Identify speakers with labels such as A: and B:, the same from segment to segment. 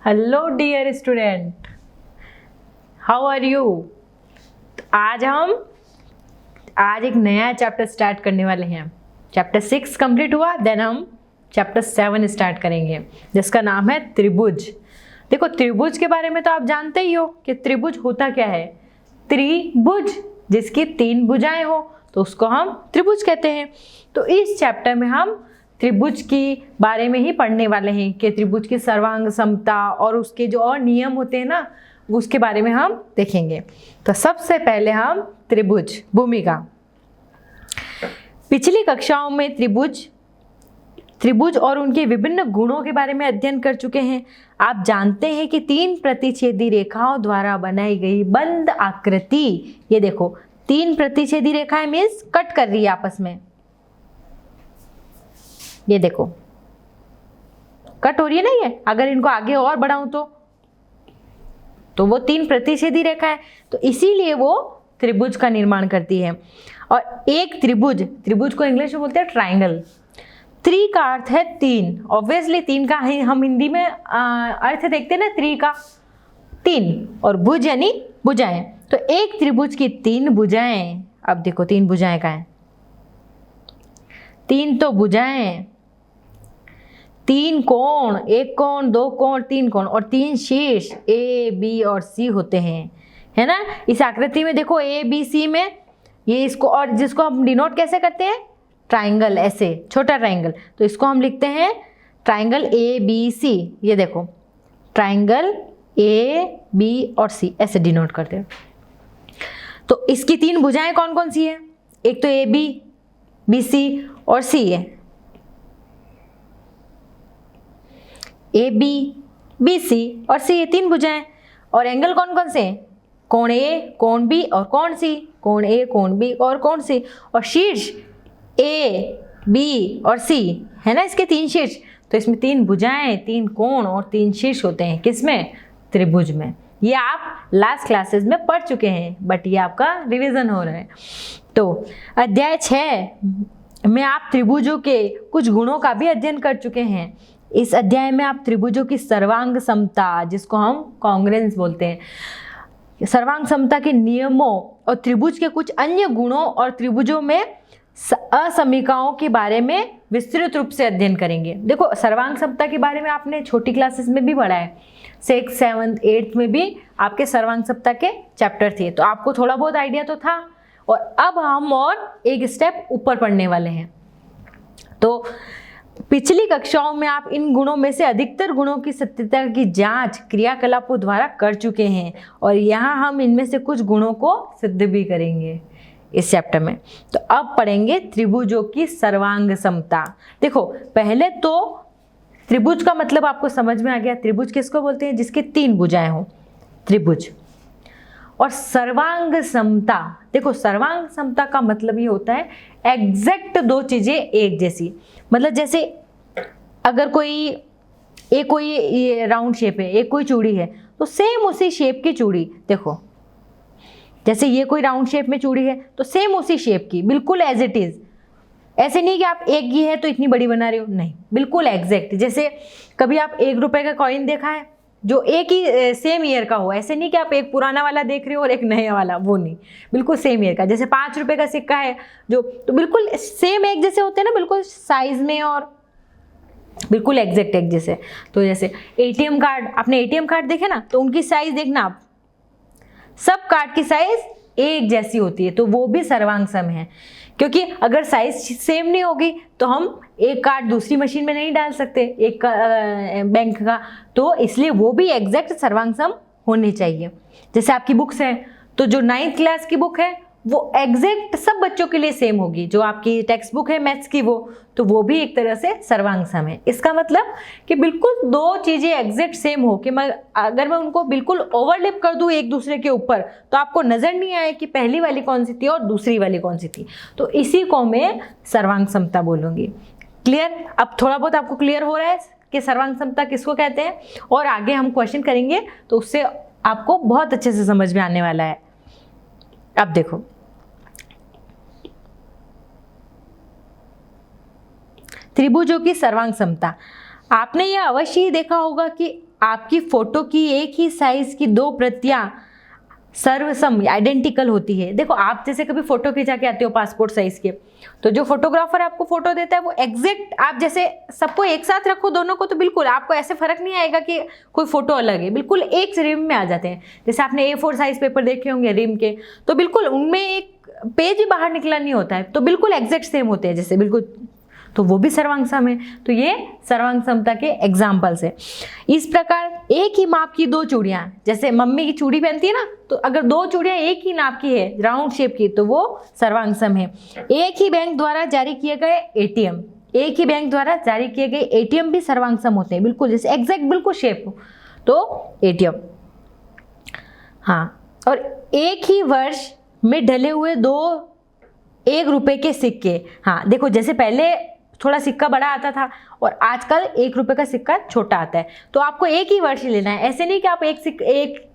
A: Hello dear student, how are you. आज एक नया चैप्टर स्टार्ट करने वाले हैं। चैप्टर 6 कंप्लीट हुआ, देन हम चैप्टर 7 स्टार्ट करेंगे जिसका नाम है त्रिभुज। देखो, त्रिभुज के बारे में तो आप जानते ही हो कि त्रिभुज होता क्या है। त्रिभुज जिसकी 3 भुजाएं हो तो उसको हम त्रिभुज कहते हैं। तो इस चैप्टर में हम त्रिभुज की बारे में ही पढ़ने वाले हैं कि त्रिभुज की सर्वांग समता और उसके जो और नियम होते हैं ना, उसके बारे में हम देखेंगे। तो सबसे पहले हम त्रिभुज भूमिका। पिछली कक्षाओं में त्रिभुज और उनके विभिन्न गुणों के बारे में अध्ययन कर चुके हैं। आप जानते हैं कि 3 प्रतिच्छेदी रेखाओं द्वारा बनाई गई बंद आकृति, ये देखो 3 प्रतिच्छेदी रेखाएं मीन्स कट कर रही है आपस में, ये देखो कट हो रही है ना। ये अगर इनको आगे और बढ़ाऊं तो वो 3 प्रतिच्छेदी रेखा है, तो इसीलिए वो त्रिभुज का निर्माण करती है। और एक त्रिभुज को इंग्लिश में बोलते हैं ट्राइंगल। त्रि का अर्थ है 3, ऑब्वियसली 3 का हम हिंदी में अर्थ देखते हैं ना, त्रि का 3 और भुज यानी भुजाएं। तो एक त्रिभुज की 3 भुजाएं, अब देखो 3 भुजाएं का है, 3 तो भुजाएं, 3 कोण, 1 कोण, 2 कोण, 3 कोण और 3 शीर्ष ए बी और सी होते हैं, है ना। इस आकृति में देखो ए बी सी में ये इसको, और जिसको हम डिनोट कैसे करते हैं, ट्राइंगल, ऐसे छोटा ट्राइंगल। तो इसको हम लिखते हैं ट्राइंगल ए बी सी। ये देखो ट्राइंगल ए बी और सी ऐसे डिनोट करते हैं। तो इसकी 3 भुजाएं कौन कौन सी है, एक तो ए बी, बी सी और सी है। ए बी, बी सी और सी, ये 3 भुजाएं। और एंगल कौन कौन से हैं, कोण ए, कोण बी और कोण सी, कोण ए, कोण बी और कोण सी। और शीर्ष ए बी और सी है ना, इसके 3 शीर्ष। तो इसमें 3 भुजाएं, 3 कोण और 3 शीर्ष होते हैं, किसमें, त्रिभुज में। ये आप लास्ट क्लासेस में पढ़ चुके हैं, बट ये आपका रिवीजन हो रहा है। तो अध्याय 6 में आप त्रिभुजों के कुछ गुणों का भी अध्ययन कर चुके हैं। इस अध्याय में आप त्रिभुजों की सर्वांग समता, जिसको हम कॉन्ग्रेंस बोलते हैं, सर्वांग समता के नियमों और त्रिभुज के कुछ अन्य गुणों और त्रिभुजों में असमीकाओं के बारे में विस्तृत रूप से अध्ययन करेंगे। देखो, सर्वांग समता के बारे में आपने छोटी क्लासेस में भी पढ़ा है, 6th, 7th, 8th में भी आपके सर्वांग समता के चैप्टर थे, तो आपको थोड़ा बहुत आइडिया तो था। और अब हम और एक स्टेप ऊपर पढ़ने वाले हैं। तो पिछली कक्षाओं में आप इन गुणों में से अधिकतर गुणों की सत्यता की जांच क्रियाकलापों द्वारा कर चुके हैं, और यहाँ हम इनमें से कुछ गुणों को सिद्ध भी करेंगे इस चैप्टर में। तो अब पढ़ेंगे त्रिभुजों की सर्वांग समता। देखो, पहले तो त्रिभुज का मतलब आपको समझ में आ गया। त्रिभुज किसको बोलते हैं, जिसके 3 भुजाएं हो, त्रिभुज। और सर्वांग समता, देखो सर्वांग समता का मतलब ये होता है एग्जैक्ट 2 चीजें एक जैसी। मतलब जैसे अगर कोई राउंड शेप है, एक कोई चूड़ी है, तो सेम उसी शेप की चूड़ी, देखो जैसे ये कोई राउंड शेप में चूड़ी है तो सेम उसी शेप की, बिल्कुल एज इट इज। ऐसे नहीं कि आप एक ही है तो इतनी बड़ी बना रहे हो, नहीं, बिल्कुल एग्जैक्ट। जैसे कभी आप 1 रुपए का कॉइन देखा है जो एक ही सेम ईयर का हो, ऐसे नहीं कि आप एक पुराना वाला देख रहे हो और एक नया वाला, वो नहीं, बिल्कुल सेम ईयर का। जैसे 5 रुपए का सिक्का है जो, तो बिल्कुल सेम एक जैसे होते हैं ना, बिल्कुल साइज में और बिल्कुल एग्जैक्ट एक जैसे। तो जैसे एटीएम कार्ड, आपने एटीएम कार्ड देखे ना, तो उनकी साइज देखना आप, सब कार्ड की साइज एक जैसी होती है, तो वो भी सर्वांग सम है। क्योंकि अगर साइज सेम नहीं होगी तो हम एक कार्ड दूसरी मशीन में नहीं डाल सकते, एक बैंक का, तो इसलिए वो भी एग्जैक्ट सर्वांग सम होने चाहिए। जैसे आपकी बुक्स है, तो जो 9th क्लास की बुक है वो एग्जैक्ट सब बच्चों के लिए सेम होगी। जो आपकी टेक्स्ट बुक है मैथ्स की, तो वो भी एक तरह से सर्वांग सम है। इसका मतलब कि बिल्कुल 2 चीजें एग्जैक्ट सेम हो, कि अगर मैं उनको बिल्कुल ओवरलैप कर दूं एक दूसरे के ऊपर, तो आपको नजर नहीं आए कि पहली वाली कौन सी थी और दूसरी वाली कौन सी थी। तो इसी को मैं सर्वांग समता बोलूंगी। क्लियर? अब थोड़ा बहुत आपको क्लियर हो रहा है कि सर्वांग समता किसको कहते हैं, और आगे हम क्वेश्चन करेंगे तो उससे आपको बहुत अच्छे से समझ में आने वाला है। अब देखो, त्रिभुजों की सर्वांग समता। आपने यह अवश्य ही देखा होगा कि आपकी फोटो की एक ही साइज की दो प्रतियां सर्वसम आइडेंटिकल होती है। देखो आप जैसे कभी फोटो खिंचा के आते हो पासपोर्ट साइज के, तो जो फोटोग्राफर आपको फोटो देता है वो एग्जैक्ट, आप जैसे सबको एक साथ रखो दोनों को, तो बिल्कुल आपको ऐसे फर्क नहीं आएगा कि कोई फोटो अलग है, बिल्कुल एक रिम में आ जाते हैं। जैसे आपने A4 साइज पेपर देखे होंगे रिम के, तो बिल्कुल उनमें एक पेज ही बाहर निकला नहीं होता है, तो बिल्कुल एग्जैक्ट सेम होते हैं जैसे बिल्कुल, तो वो भी सर्वांग सम है। तो ये सर्वांग समता के एग्जाम्पल्स है। इस प्रकार एक ही माप की दो चूड़ियां, जैसे मम्मी की चूड़ी पहनती है ना, तो अगर दो चूड़ियां एक ही नाप की है, राउंड शेप की, तो वो सर्वांग सम है। एक ही बैंक द्वारा जारी किए गए ATM, एक ही बैंक द्वारा जारी किए गए ATM भी सर्वांग सम होते हैं, बिल्कुल जैसे एग्जैक्ट बिल्कुल शेप हो, तो ATM। हाँ, और एक ही वर्ष में ढले हुए दो 1 रुपए के सिक्के। हाँ देखो, जैसे पहले थोड़ा सिक्का बड़ा आता था और आजकल 1 रुपए का सिक्का छोटा आता है, तो आपको एक ही वर्ष लेना है। ऐसे नहीं कि आप एक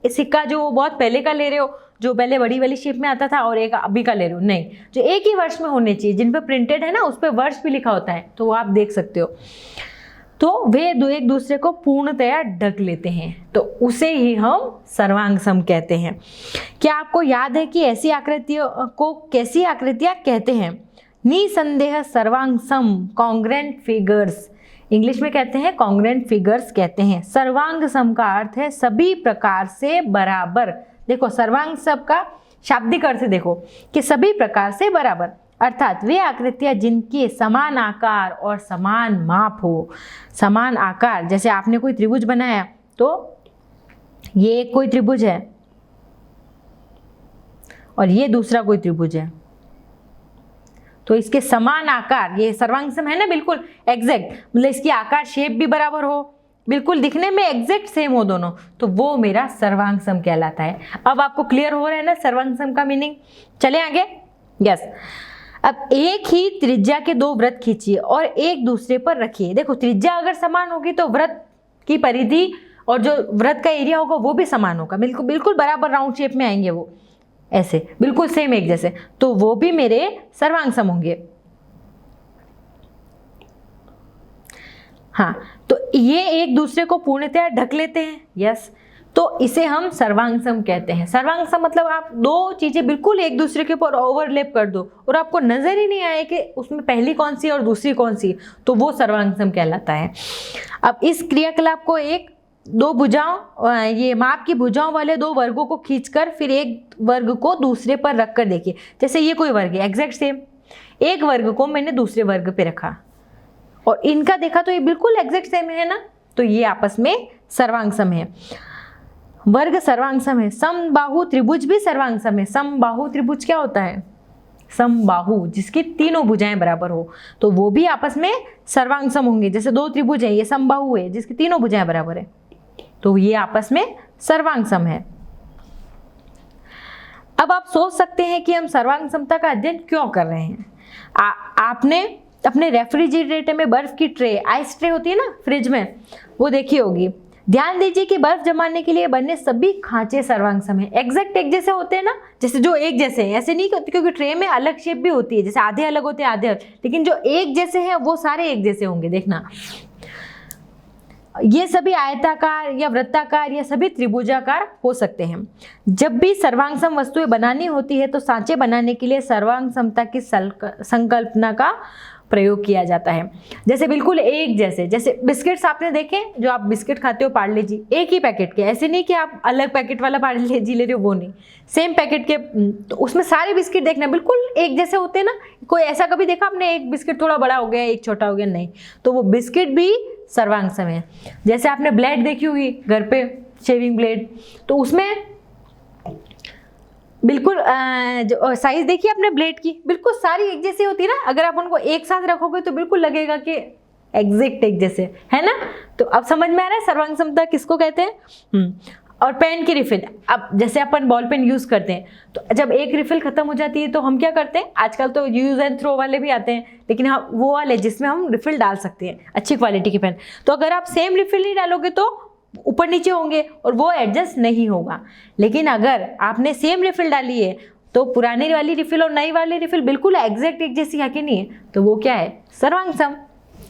A: सिक्का जो बहुत पहले का ले रहे हो, जो पहले बड़ी वाली शेप में आता था, और एक अभी का ले रहे हो, नहीं, जो एक ही वर्ष में होने चाहिए, जिन पे प्रिंटेड है ना उस पे वर्ष भी लिखा होता है, तो वो आप देख सकते हो। तो वे एक दूसरे को पूर्णतया ढक लेते हैं, तो उसे ही हम सर्वांग सम कहते हैं। क्या आपको याद है कि ऐसी आकृतियों को कैसी आकृतियां कहते हैं? निसंदेह सर्वांग सम कॉन्ग्रेंट फिगर्स, इंग्लिश में कहते हैं कॉन्ग्रेंट फिगर्स कहते हैं। सर्वांग सम का अर्थ है सभी प्रकार से बराबर। देखो सर्वांग सम का शाब्दिक अर्थ देखो कि सभी प्रकार से बराबर, अर्थात वे आकृतियां जिनके समान आकार और समान माप हो। समान आकार, जैसे आपने कोई त्रिभुज बनाया, तो ये एक कोई त्रिभुज है और ये दूसरा कोई त्रिभुज है, तो इसके समान आकार, ये सर्वांग सम है ना, बिल्कुल एग्जैक्ट, मतलब इसकी आकार शेप भी बराबर हो, बिल्कुल दिखने में एग्जैक्ट सेम हो दोनों, तो वो मेरा सर्वांग सम कहलाता है। अब आपको क्लियर हो रहा है ना सर्वांग सम का मीनिंग? चले आगे। यस, अब एक ही त्रिज्या के दो वृत्त खींचिए और एक दूसरे पर रखिए। देखो त्रिज्या अगर समान होगी तो वृत्त की परिधि और जो वृत्त का एरिया होगा वो भी समान होगा, बिल्कुल बिल्कुल बराबर राउंड शेप में आएंगे वो, ऐसे बिल्कुल सेम एक जैसे, तो वो भी मेरे सर्वांग सम होंगे। हाँ, तो ये एक दूसरे को पूर्णतया ढक लेते हैं। यस, तो इसे हम सर्वांग सम कहते हैं। सर्वांग सम मतलब आप दो चीजें बिल्कुल एक दूसरे के ऊपर ओवरलैप कर दो और आपको नजर ही नहीं आए कि उसमें पहली कौन सी और दूसरी कौन सी, तो वो सर्वांग सम कहलाता है। अब इस क्रियाकलाप को एक दो भुजाओं, ये माप की भुजाओं वाले दो वर्गों को खींचकर फिर एक वर्ग को दूसरे पर रखकर देखिए। जैसे ये कोई वर्ग है एग्जैक्ट सेम, एक वर्ग को मैंने दूसरे वर्ग पे रखा और इनका देखा तो ये बिल्कुल एग्जैक्ट सेम है ना, तो ये आपस में सर्वांग सम है। वर्ग सर्वांग सम है। समबाहु त्रिभुज भी सर्वांग सम है। समबाहु त्रिभुज क्या होता है? समबाहु, जिसकी तीनों भुजाएं बराबर हो, तो वो भी आपस में सर्वांग सम होंगे। जैसे दो त्रिभुज है, ये समबाहु है जिसकी तीनों भुजाएं बराबर है, तो ये आपस में सर्वांग सम है। अब आप सोच सकते हैं कि हम सर्वांग समता का अध्ययन क्यों कर रहे हैं। आपने अपने रेफ्रिजरेटर में बर्फ की ट्रे, आइस ट्रे होती है ना फ्रिज में, वो देखी होगी। ध्यान दीजिए कि बर्फ जमाने के लिए बने सभी खांचे सर्वांग सम है। एग्जैक्ट एक जैसे होते हैं ना, जैसे जो एक जैसे हैं, ऐसे नहीं होती क्योंकि ट्रे में अलग शेप भी होती है, जैसे आधे अलग होते हैं आधे अलग, लेकिन जो एक जैसे हैं वो सारे एक जैसे होंगे। देखना, ये सभी आयताकार या वृत्ताकार या सभी त्रिभुजाकार हो सकते हैं। जब भी सर्वांग सम वस्तुएं बनानी होती है तो सांचे बनाने के लिए सर्वांग समता की संकल्पना का प्रयोग किया जाता है। जैसे बिल्कुल एक जैसे, जैसे बिस्किट्स आपने देखे, जो आप बिस्किट खाते हो पार्ले जी, एक ही पैकेट के, ऐसे नहीं कि आप अलग पैकेट वाला पार्ले जी ले रहे हो, वो नहीं, सेम पैकेट के, तो उसमें सारे बिस्किट देखना बिल्कुल एक जैसे होते हैं ना। कोई ऐसा कभी देखा आपने एक बिस्किट थोड़ा बड़ा हो गया एक छोटा हो गया? नहीं, तो वो बिस्किट भी सर्वांग सम है। जैसे आपने ब्लेड देखी होगी घर पे, शेविंग ब्लेड, तो उसमें बिल्कुल जो साइज देखिए अपने ब्लेड की, बिल्कुल सारी एक जैसी होती है ना। अगर आप उनको एक साथ रखोगे तो बिल्कुल लगेगा कि एग्जैक्ट एक जैसे है ना। तो अब समझ में आ रहा है सर्वांग समता किसको कहते हैं। और पेन की रिफिल, अब जैसे अपन बॉल पेन यूज करते हैं, तो जब एक रिफिल खत्म हो जाती है तो हम क्या करते हैं, आजकल तो यूज एंड थ्रो वाले भी आते हैं, लेकिन हाँ वो वाले जिसमें हम रिफिल डाल सकते हैं, अच्छी क्वालिटी की पेन। तो अगर आप सेम रिफिल नहीं डालोगे तो ऊपर नीचे होंगे और वो एडजस्ट नहीं होगा। लेकिन अगर आपने सेम रिफिल डाली है तो पुरानी वाली रिफिल और नई वाली रिफिल बिल्कुल एग्जैक्ट एक जैसी है कि नहीं है, तो वो क्या है? सर्वांग सम।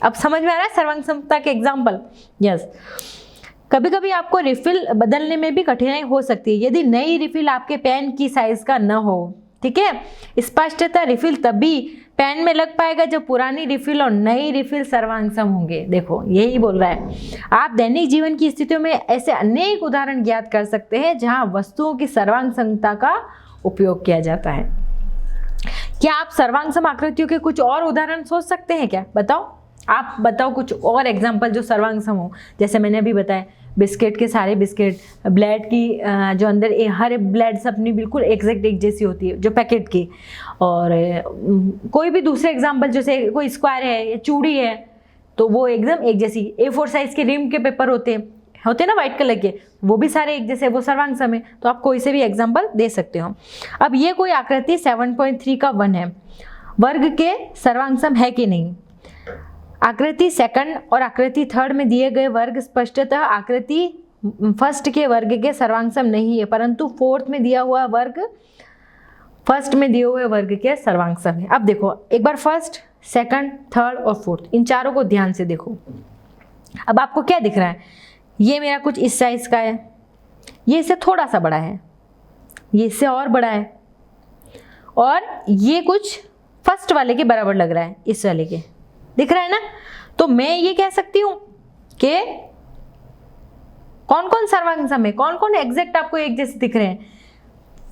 A: अब समझ में आ रहा है सर्वांग समता के एग्जाम्पल। यस, कभी कभी आपको रिफिल बदलने में भी कठिनाई हो सकती है यदि नई रिफिल आपके पेन की साइज का न हो। ठीक है, स्पष्टतः रिफिल तभी पेन में लग पाएगा जब पुरानी रिफिल और नई रिफिल सर्वांगसम होंगे। देखो यही बोल रहा है। आप दैनिक जीवन की स्थितियों में ऐसे अनेक उदाहरण ज्ञात कर सकते हैं जहां वस्तुओं की सर्वांगसमता का उपयोग किया जाता है। क्या आप सर्वांगसम आकृतियों के कुछ और उदाहरण सोच सकते हैं क्या? बताओ, आप बताओ कुछ और एग्जाम्पल जो सर्वांगसम हो। जैसे मैंने अभी बताया, बिस्किट के सारे बिस्किट, ब्लेड की जो अंदर हर ब्लेड्स अपनी बिल्कुल एग्जैक्ट एक जैसी होती है जो पैकेट की। और कोई भी दूसरे एग्जाम्पल, जैसे कोई स्क्वायर है या चूड़ी है तो वो एकदम एक जैसी। A4 साइज के रिम के पेपर होते हैं ना वाइट कलर के, वो भी सारे एक जैसे, वो सर्वांगसम है। तो आप कोई से भी एग्जाम्पल दे सकते हो। अब ये कोई आकृति 7.3 का 1 है, वर्ग के सर्वांगसम है कि नहीं? आकृति सेकंड और आकृति थर्ड में दिए गए वर्ग स्पष्टतः आकृति फर्स्ट के वर्ग के सर्वांगसम नहीं है, परंतु फोर्थ में दिया हुआ वर्ग फर्स्ट में दिए हुए वर्ग के सर्वांगसम है। अब देखो एक बार फर्स्ट, सेकंड, थर्ड और फोर्थ, इन चारों को ध्यान से देखो। अब आपको क्या दिख रहा है? ये मेरा कुछ इस साइज का है, ये इससे थोड़ा सा बड़ा है, ये इससे और बड़ा है, और ये कुछ फर्स्ट वाले के बराबर लग रहा है, इस वाले के, दिख रहा है ना? तो मैं ये कह सकती हूं कि कौन कौन सर्वांगसम है, कौन कौन एग्जैक्ट आपको एक जैसे दिख रहे हैं?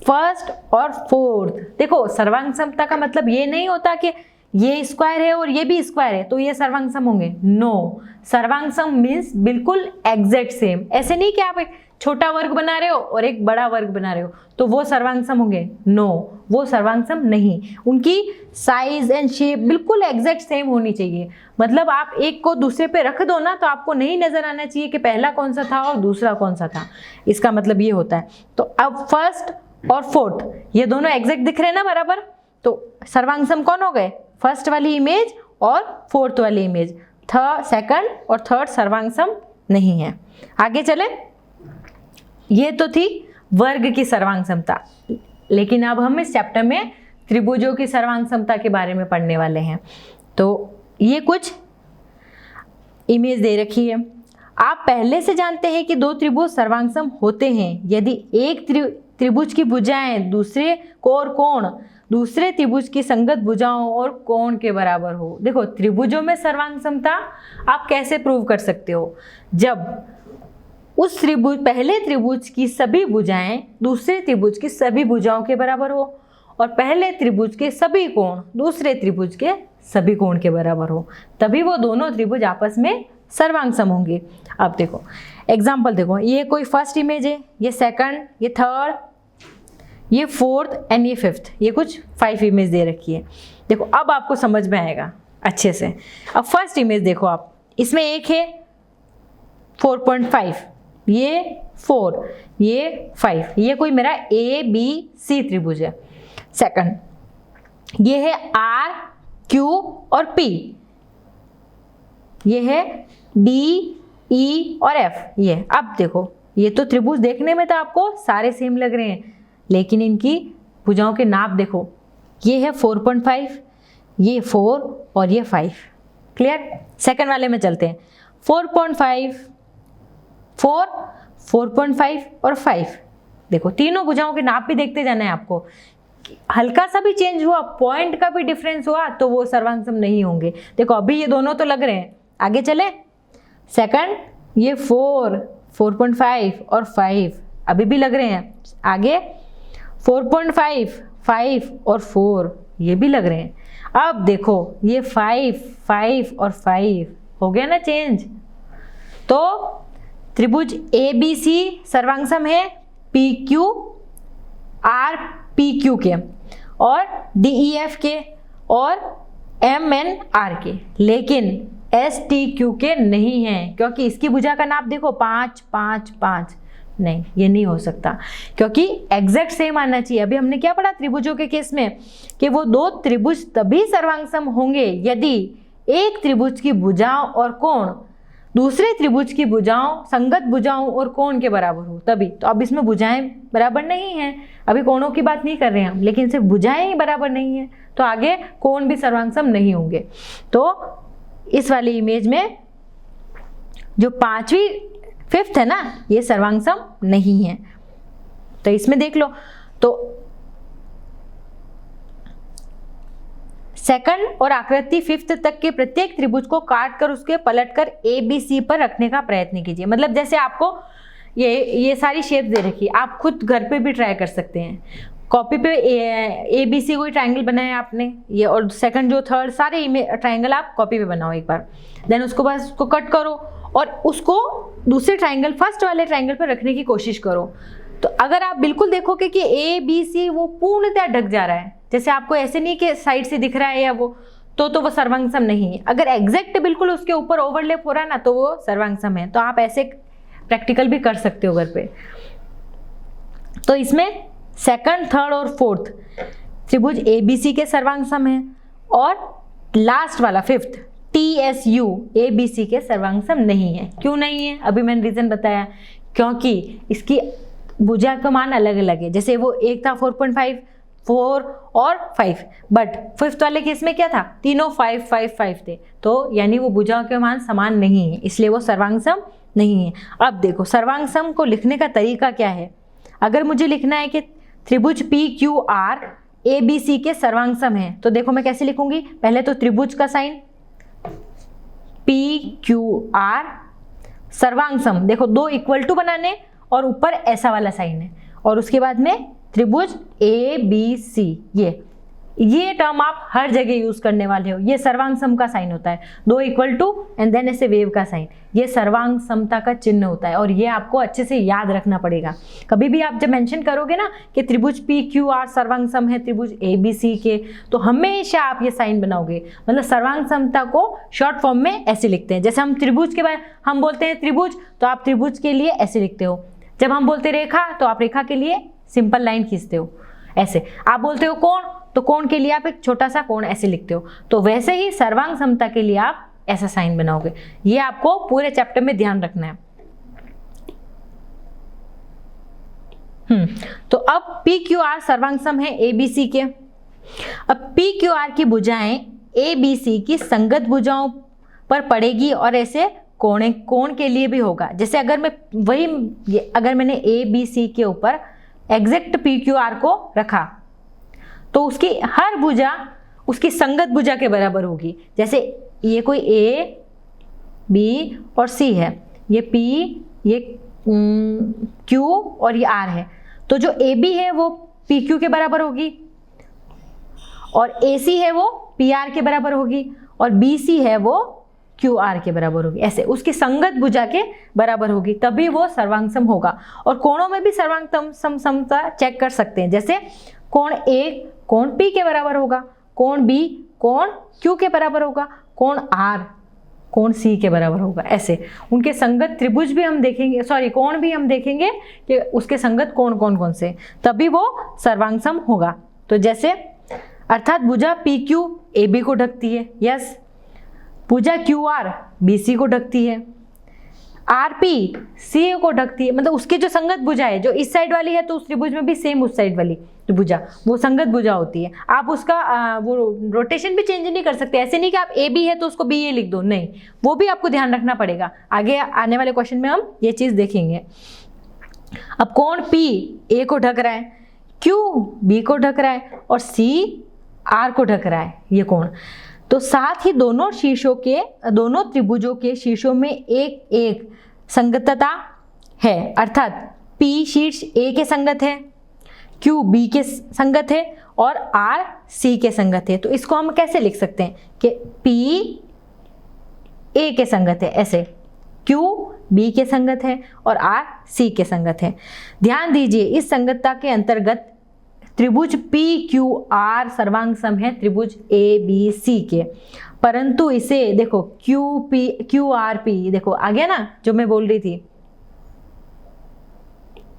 A: फर्स्ट और फोर्थ। देखो सर्वांगसमता का मतलब ये नहीं होता कि ये स्क्वायर है और ये भी स्क्वायर है तो ये सर्वांगसम होंगे। नो, सर्वांगसम मीन्स बिल्कुल एग्जैक्ट सेम। ऐसे नहीं कि आप एक छोटा वर्ग बना रहे हो और एक बड़ा वर्ग बना रहे हो तो वो सर्वांगसम होंगे। नो, वो सर्वांगसम नहीं। उनकी साइज एंड शेप बिल्कुल एग्जैक्ट सेम होनी चाहिए। मतलब आप एक को दूसरे पे रख दो ना तो आपको नहीं नजर आना चाहिए कि पहला कौन सा था और दूसरा कौन सा था। इसका मतलब ये होता है। तो अब फर्स्ट और फोर्थ ये दोनों एग्जैक्ट दिख रहे हैं ना बराबर, तो सर्वांगसम कौन हो गए? फर्स्ट वाली इमेज और फोर्थ वाली इमेज। सेकंड और थर्ड सर्वांगसम नहीं है। आगे चले, ये तो थी वर्ग की सर्वांगसमता, लेकिन अब हम इस चैप्टर में त्रिभुजों की सर्वांगसमता के बारे में पढ़ने वाले हैं। तो ये कुछ इमेज दे रखी है। आप पहले से जानते हैं कि दो त्रिभुज सर्वांगसम होते हैं यदि एक त्रिभुज की भुजाएं दूसरे कोण कोण दूसरे त्रिभुज की संगत भुजाओं और कोण के बराबर हो। देखो त्रिभुजों में सर्वांगसमता आप कैसे प्रूव कर सकते हो? जब उस त्रिभुज, पहले त्रिभुज की सभी भुजाएं दूसरे त्रिभुज की सभी भुजाओं के बराबर हो और पहले त्रिभुज के सभी कोण दूसरे त्रिभुज के सभी कोण के बराबर हो, तभी वो दोनों त्रिभुज आपस में सर्वांगसम होंगे। अब देखो एग्जाम्पल देखो, ये कोई फर्स्ट इमेज है, ये सेकंड, ये थर्ड, ये फोर्थ एंड ये फिफ्थ, ये कुछ 5 इमेज दे रखी है। देखो अब आपको समझ में आएगा अच्छे से। अब फर्स्ट इमेज देखो आप, इसमें एक है 4.5, ये 4, ये 5, ये कोई मेरा ABC त्रिभुज है। सेकंड ये है R, Q और P, ये है D, E और F। ये अब देखो ये तो त्रिभुज देखने में तो आपको सारे सेम लग रहे हैं, लेकिन इनकी भुजाओं के नाप देखो, ये है 4.5, ये 4 और ये 5। क्लियर? सेकंड वाले में चलते हैं। 4.5, 4, 4.5 और 5। देखो तीनों भुजाओं के नाप भी देखते जाना है आपको। हल्का सा भी चेंज हुआ, पॉइंट का भी डिफरेंस हुआ तो वो सर्वांगसम नहीं होंगे। देखो अभी ये दोनों तो लग रहे हैं। आगे चले, सेकंड ये 4, 4.5 और 5 अभी भी लग रहे हैं। आगे 4.5, 5 और 4 ये भी लग रहे हैं। अब देखो ये 5, 5 और 5 हो गया ना चेंज। तो त्रिभुज ABC सर्वांगसम है PQ RPQ के और DEF के और MNR के, लेकिन STQ के नहीं हैं, क्योंकि इसकी भुजा का नाप देखो 5, 5, 5। नहीं, ये नहीं हो सकता क्योंकि एग्जैक्ट सेम आना चाहिए। अभी हमने क्या पढ़ा त्रिभुजों के केस में कि वो दो त्रिभुज तभी सर्वांगसम होंगे यदि एक त्रिभुज की भुजाओं और कोण दूसरे त्रिभुज की भुजाओं, संगत भुजाओं और कोण के बराबर हो, तभी। तो अब इसमें भुजाएं बराबर नहीं हैं, अभी कोणों की बात नहीं कर रहे हैं हम, लेकिन सिर्फ भुजाएं ही बराबर नहीं है तो आगे कोण भी सर्वांगसम नहीं होंगे। तो इस वाली इमेज में जो 5वीं फिफ्थ है ना, ये सर्वांग सम नहीं है। तो इसमें देख लो, तो सेकंड और आकृति फिफ्थ तक के प्रत्येक त्रिभुज को काट कर उसके पलटकर ए बी सी पर रखने का प्रयत्न कीजिए। मतलब जैसे आपको ये सारी शेप दे रखी, आप खुद घर पे भी ट्राई कर सकते हैं। कॉपी पे ए बी सी कोई ट्राइंगल बनाया आपने, ये और सेकंड जो थर्ड सारे ट्राइंगल आप कॉपी पे बनाओ एक बार, देन उसको बस उसको कट करो और उसको दूसरे ट्राइंगल फर्स्ट वाले ट्राइंगल पर रखने की कोशिश करो। तो अगर आप बिल्कुल देखोगे कि ए बी सी वो पूर्णतः ढक जा रहा है, जैसे आपको ऐसे नहीं कि साइड से दिख रहा है या वो, तो वो सर्वांग सम नहीं है। अगर एग्जैक्ट बिल्कुल उसके ऊपर ओवरलैप हो रहा है ना, तो वो सर्वांग सम है। तो आप ऐसे प्रैक्टिकल भी कर सकते हो घर पे। तो इसमें सेकंड, थर्ड और फोर्थ त्रिभुज ए बी सी के सर्वांग सम है, और लास्ट वाला fifth T S U A B C के सर्वांग सम नहीं है। क्यों नहीं है? अभी मैंने रीजन बताया, क्योंकि इसकी भुजा का मान अलग अलग है। जैसे वो एक था 4.5, 4 और 5, बट फिफ्थ वाले केस में क्या था, तीनों 5, 5, 5 थे। तो यानी वो भुजाओं के मान समान नहीं है, इसलिए वो सर्वांग सम नहीं है। अब देखो सर्वांग सम को लिखने का तरीका क्या है। अगर मुझे लिखना है कि त्रिभुज P Q R A B C के सर्वांग सम है, तो देखो मैं कैसे लिखूंगी। पहले तो त्रिभुज का साइन पी क्यू आर, सर्वांग सम देखो दो इक्वल टू बनाने और ऊपर ऐसा वाला साइन है, और उसके बाद में त्रिभुज ए बी सी, ये टर्म आप हर जगह यूज करने वाले हो। ये सर्वांग सम का साइन होता है, दो इक्वल टू एंड देन ऐसे वेव का साइन, ये सर्वांग समता का चिन्ह होता है। और ये आपको अच्छे से याद रखना पड़ेगा। कभी भी आप जब मेंशन करोगे ना कि त्रिभुज पी क्यू आर सर्वांग सम है त्रिभुज ए बी सी के, तो हमेशा आप ये साइन बनाओगे। मतलब सर्वांग समता को शॉर्ट फॉर्म में ऐसे लिखते हैं। जैसे हम त्रिभुज के बारे हम बोलते हैं त्रिभुज, तो आप त्रिभुज के लिए ऐसे लिखते हो। जब हम बोलते रेखा, तो आप रेखा के लिए सिंपल लाइन खींचते हो ऐसे। आप बोलते हो कोण, तो कोण के लिए आप एक छोटा सा कोण ऐसे लिखते हो। तो वैसे ही सर्वांग समता के लिए आप ऐसा साइन बनाओगे। ये आपको पूरे चैप्टर में ध्यान रखना है। तो अब पी क्यू आर सर्वांग सम है ए बी सी के। अब पी क्यू आर की भुजाएं ए बी सी की संगत भुजाओं पर पड़ेगी और ऐसे कोण के लिए भी होगा। जैसे अगर मैं अगर मैंने ए बी सी के ऊपर एग्जैक्ट पी क्यू आर को रखा, तो उसकी हर भुजा उसकी संगत भुजा के बराबर होगी। जैसे ये कोई ए बी और सी है, ये पी, ये क्यू और ये आर है, तो जो ए बी है वो पी क्यू के बराबर होगी, और ए सी है वो पी आर के बराबर होगी, और बी सी है वो क्यू आर के बराबर होगी। ऐसे उसकी संगत भुजा के बराबर होगी, तभी वो सर्वांग सम होगा। और कोणों में भी सर्वांग समता चेक कर सकते हैं। जैसे कोण ए कोण पी के बराबर होगा, कोण बी कोण क्यू के बराबर होगा, कोण आर कोण सी के बराबर होगा। ऐसे उनके संगत त्रिभुज भी हम देखेंगे, सॉरी कोण भी हम देखेंगे कि उसके संगत कोण कौन कौन से, तभी वो सर्वांग सम होगा। तो जैसे अर्थात भुजा पी क्यू ए बी को ढकती है, यस। भुजा क्यू आर बी सी को ढकती है, आर पी सी को ढकती है। मतलब उसकी जो संगत भुजा है, जो इस साइड वाली है, तो उस त्रिभुज में भी सेम उस साइड वाली जो भुजा, वो संगत भुजा होती है। आप उसका वो रोटेशन भी चेंज नहीं कर सकते। ऐसे नहीं कि आप ए बी है तो उसको बी ए लिख दो, नहीं, वो भी आपको ध्यान रखना पड़ेगा। आगे आने वाले क्वेश्चन में हम ये चीज देखेंगे। अब कोण पी ए को ढक रहा है, क्यू बी को ढक रहा है, और सी आर को ढक रहा है, ये कोण। तो साथ ही दोनों त्रिभुजों के शीर्षों में एक एक संगतता है। अर्थात P शीर्ष A के संगत है, Q B के संगत है, और R C के संगत है। तो इसको हम कैसे लिख सकते हैं कि P A के संगत है, ऐसे Q B के संगत है और R C के संगत है। ध्यान दीजिए, इस संगतता के अंतर्गत त्रिभुज पी क्यू आर सर्वांग सम है त्रिभुज ए बी सी के, परंतु इसे देखो क्यू आर पी, देखो आ गया ना जो मैं बोल रही थी।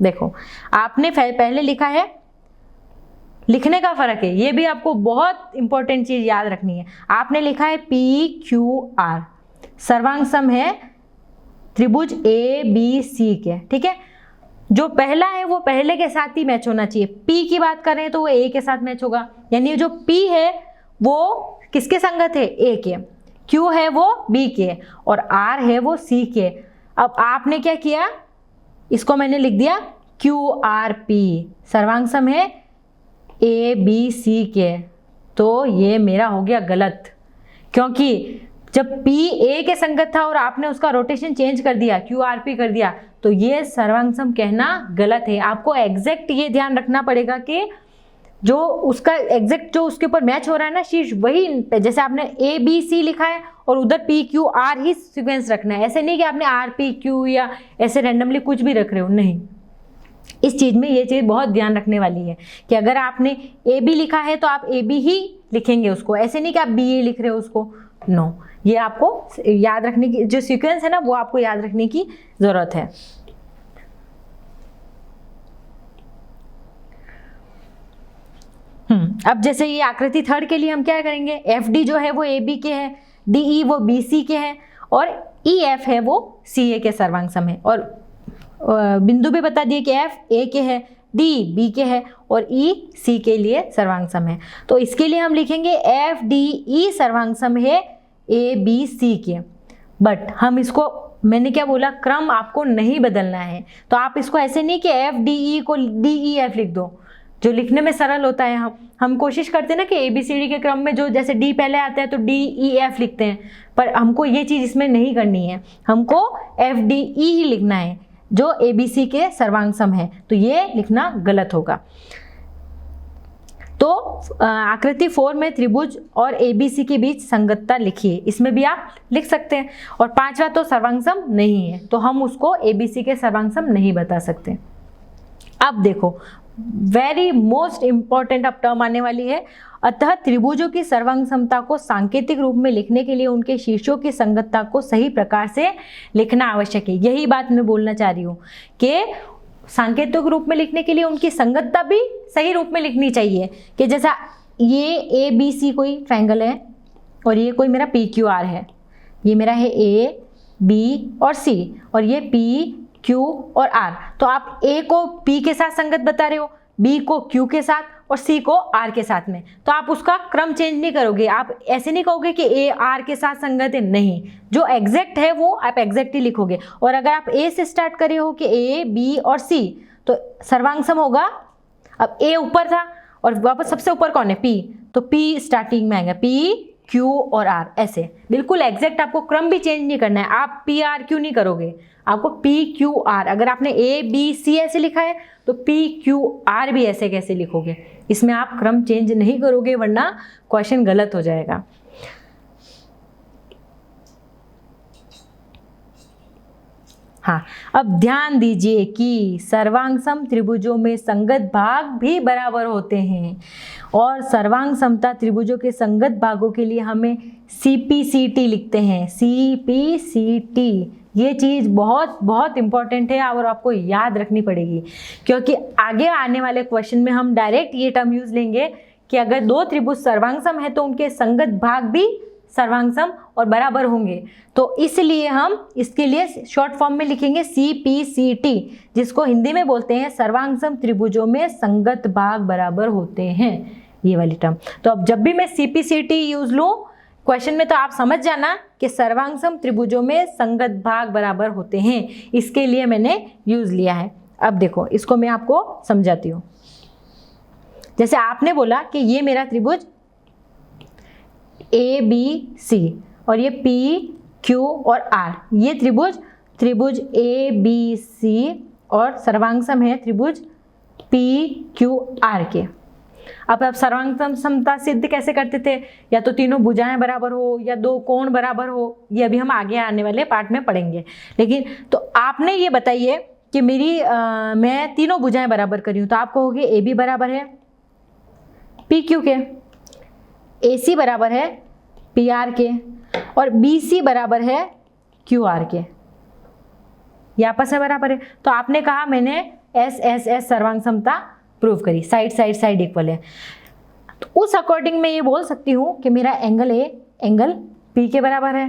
A: देखो आपने पहले लिखा है, लिखने का फर्क है, ये भी आपको बहुत इंपॉर्टेंट चीज याद रखनी है। आपने लिखा है पी क्यू आर सर्वांग सम है त्रिभुज ए बी सी के, ठीक है। जो पहला है वो पहले के साथ ही मैच होना चाहिए। P की बात करें तो वो A के साथ मैच होगा, यानी जो P है वो किसके संगत है, A के, Q है वो B के, और R है वो C के। अब आपने क्या किया, इसको मैंने लिख दिया QRP, सर्वांग सम है ABC के, तो ये मेरा हो गया गलत, क्योंकि जब P A के संगत था और आपने उसका रोटेशन चेंज कर दिया, QRP कर दिया, तो ये सर्वांग सम कहना गलत है। आपको एग्जैक्ट ये ध्यान रखना पड़ेगा कि जो उसका एग्जैक्ट जो उसके ऊपर मैच हो रहा है ना शीर्ष, वही, जैसे आपने ABC लिखा है और उधर PQR ही सीक्वेंस रखना है। ऐसे नहीं कि आपने RPQ या ऐसे रैंडमली कुछ भी रख रहे हो, नहीं। इस चीज़ में ये चीज़ बहुत ध्यान रखने वाली है कि अगर आपने AB लिखा है तो आप AB ही लिखेंगे उसको, ऐसे नहीं कि आप BA लिख रहे हो उसको, नो। ये आपको याद रखने की, जो सीक्वेंस है ना वो आपको याद रखने की ज़रूरत है। अब जैसे ये आकृति थर्ड के लिए हम क्या करेंगे, FD जो है वो AB के है, DE वो BC के है और EF है वो CA के सर्वांग सम है, और बिंदु भी बता दिए कि F A के है, D B के है और E C के लिए सर्वांग सम है। तो इसके लिए हम लिखेंगे FDE सर्वांग सम है ABC के। बट हम इसको, मैंने क्या बोला, क्रम आपको नहीं बदलना है, तो आप इसको ऐसे नहीं कि FDE को DEF लिख दो, जो लिखने में सरल होता है। हम कोशिश करते हैं ना कि ABCD के क्रम में जो जैसे D पहले आता है तो DEF लिखते हैं, पर हमको ये चीज़ इसमें नहीं करनी है, हमको FDE ही लिखना है जो ABC के सर्वांग सम है, तो ये लिखना गलत होगा। तो आकृति 4 में त्रिभुज और ABC के बीच संगतता लिखिए, इसमें भी आप लिख सकते हैं। और 5वां तो सर्वांग सम नहीं है, तो हम उसको ABC के सर्वांग सम नहीं बता सकते। अब देखो, वेरी मोस्ट इंपॉर्टेंट अब टर्म आने वाली है। अतः त्रिभुजों की सर्वांग समता को सांकेतिक रूप में लिखने के लिए उनके शीर्षों की संगतता को सही प्रकार से लिखना आवश्यक है। यही बात मैं बोलना चाह रही हूँ कि सांकेतिक रूप में लिखने के लिए उनकी संगतता भी सही रूप में लिखनी चाहिए। कि जैसा ये ABC कोई ट्रायंगल है और ये कोई मेरा PQR है, ये मेरा है A B और C, और ये P Q और R, तो आप A को P के साथ संगत बता रहे हो, B को Q के साथ और C को R के साथ में, तो आप उसका क्रम चेंज नहीं करोगे। आप ऐसे नहीं कहोगे कि A R के साथ संगत है, नहीं, जो एग्जैक्ट है वो आप एग्जैक्ट ही लिखोगे। और अगर आप A से स्टार्ट करे हो कि A B और C, तो सर्वांग सम होगा। अब A ऊपर था और वापस सबसे ऊपर कौन है, P, तो P स्टार्टिंग में आएगा, P Q और R, ऐसे बिल्कुल एग्जैक्ट। आपको क्रम भी चेंज नहीं करना है, आप P R Q नहीं करोगे, आपको P Q R, अगर आपने A B C ऐसे लिखा है तो P Q R भी ऐसे कैसे लिखोगे, इसमें आप क्रम चेंज नहीं करोगे, वरना क्वेश्चन गलत हो जाएगा। हाँ, अब ध्यान दीजिए कि सर्वांग सम त्रिभुजों में संगत भाग भी बराबर होते हैं, और सर्वांग समता त्रिभुजों के संगत भागों के लिए हमें CPCT लिखते हैं, CPCT। ये चीज़ बहुत बहुत इंपॉर्टेंट है और आपको याद रखनी पड़ेगी, क्योंकि आगे आने वाले क्वेश्चन में हम डायरेक्ट ये टर्म यूज लेंगे कि अगर दो त्रिभुज सर्वांग सम है तो उनके संगत भाग भी सर्वांग सम और बराबर होंगे। तो इसलिए हम इसके लिए शॉर्ट फॉर्म में लिखेंगे CPCT, जिसको हिंदी में बोलते हैं सर्वांग सम त्रिभुजों में संगत भाग बराबर होते हैं, ये वाली टर्म। तो अब जब भी मैं CPCT यूज लूँ क्वेश्चन में, तो आप समझ जाना कि सर्वांग सम त्रिभुजों में संगत भाग बराबर होते हैं, इसके लिए मैंने यूज लिया है। अब देखो, इसको मैं आपको समझाती हूँ। जैसे आपने बोला कि ये मेरा त्रिभुज ABC और ये PQ और R, ये त्रिभुज ABC और सर्वांग सम है त्रिभुज PQR के। अब सर्वांग समता सिद्ध कैसे करते थे, या तो तीनों भुजाएं बराबर हो या दो कोण बराबर हो, ये अभी हम आगे आने वाले पार्ट में पढ़ेंगे। लेकिन तो आपने ये बताइए कि मैं तीनों भुजाएं बराबर करी हूँ, तो आप कहोगे AB बराबर है PQ के, AC बराबर है PR के और BC बराबर है QR के, ये आपस में बराबर है। तो आपने कहा मैंने SSS सर्वांग समता प्रूव करी, साइड इक्वल है। तो उस अकॉर्डिंग मैं ये बोल सकती हूँ कि मेरा एंगल A एंगल P के बराबर है,